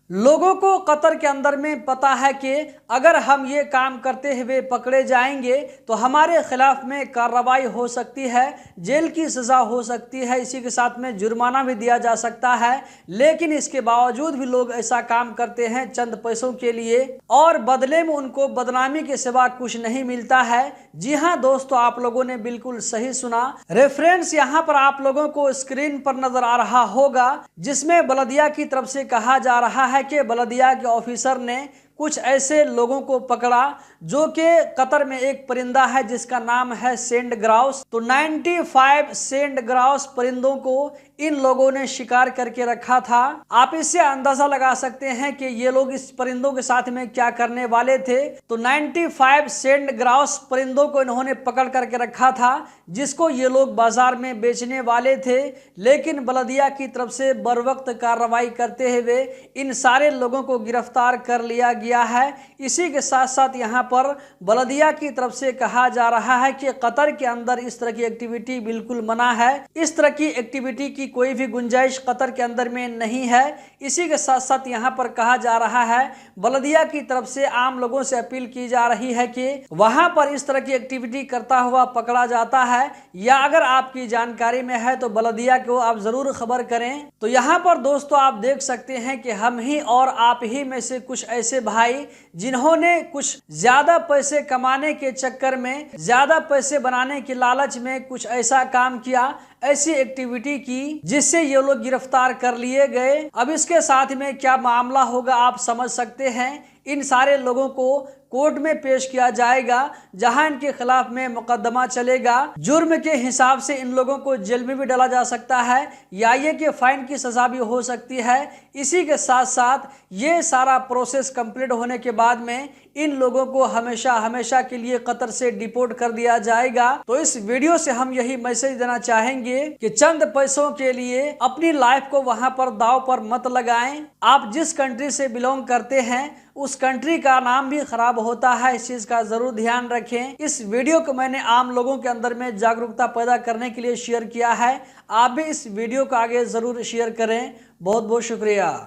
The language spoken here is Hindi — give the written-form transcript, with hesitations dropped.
लोगों को कतर के अंदर में पता है कि अगर हम ये काम करते हुए पकड़े जाएंगे तो हमारे खिलाफ में कार्रवाई हो सकती है, जेल की सज़ा हो सकती है, इसी के साथ में जुर्माना भी दिया जा सकता है। लेकिन इसके बावजूद भी लोग ऐसा काम करते हैं चंद पैसों के लिए और बदले में उनको बदनामी के सिवा कुछ नहीं मिलता है। जी हाँ दोस्तों, आप लोगों ने बिल्कुल सही सुना। रेफरेंस यहाँ पर आप लोगों को स्क्रीन पर नजर आ रहा होगा, जिसमें बलदिया की तरफ से कहा जा रहा है कि बलदिया के ऑफिसर ने कुछ ऐसे लोगों को पकड़ा जो कि कतर में एक परिंदा है जिसका नाम है सेंड ग्राउस। तो 95 सेंड ग्राउस परिंदों को इन लोगों ने शिकार करके रखा था। आप इससे अंदाजा लगा सकते हैं कि ये लोग इस परिंदों के साथ में क्या करने वाले थे। तो 95 सेंड ग्राउस परिंदों को इन्होंने पकड़ करके रखा था, जिसको ये लोग बाजार में बेचने वाले थे। लेकिन बलदिया की तरफ से बर वक्त कार्रवाई करते हुए इन सारे लोगों को गिरफ्तार कर लिया गया है। इसी के साथ साथ यहाँ पर बलदिया की तरफ से कहा जा रहा है कि कतर के अंदर इस तरह की एक्टिविटी बिल्कुल मना है। इस तरह की एक्टिविटी की कोई भी गुंजाइश कतर के अंदर में नहीं है। इसी के साथ साथ यहाँ पर कहा जा रहा है, बलदिया की तरफ से आम लोगों से अपील की जा रही है कि वहां पर इस तरह की एक्टिविटी करता हुआ पकड़ा जाता है या अगर आपकी जानकारी में है तो बलदिया को आप जरूर खबर करें। तो यहाँ पर दोस्तों आप देख सकते हैं कि हम ही और आप ही में से कुछ ऐसे भाई जिन्होंने कुछ ज्यादा पैसे कमाने के चक्कर में, ज्यादा पैसे बनाने के लालच में कुछ ऐसा काम किया, ऐसी एक्टिविटी की, जिससे ये लोग गिरफ्तार कर लिए गए। अब इसके साथ में क्या मामला होगा आप समझ सकते हैं। इन सारे लोगों को कोर्ट में पेश किया जाएगा, जहां इनके खिलाफ में मुकदमा चलेगा। जुर्म के हिसाब से इन लोगों को जेल में भी डाला जा सकता है या ये कि फाइन की सजा भी हो सकती है। इसी के साथ साथ ये सारा प्रोसेस कंप्लीट होने के बाद में इन लोगों को हमेशा हमेशा के लिए कतर से डिपोर्ट कर दिया जाएगा। तो इस वीडियो से हम यही मैसेज देना चाहेंगे कि चंद पैसों के लिए अपनी लाइफ को वहां पर दांव पर मत लगाएं। आप जिस कंट्री से बिलोंग करते हैं उस कंट्री का नाम भी खराब होता है, इस चीज का जरूर ध्यान रखें। इस वीडियो को मैंने आम लोगों के अंदर में जागरूकता पैदा करने के लिए शेयर किया है। आप भी इस वीडियो को आगे जरूर शेयर करें। बहुत बहुत शुक्रिया।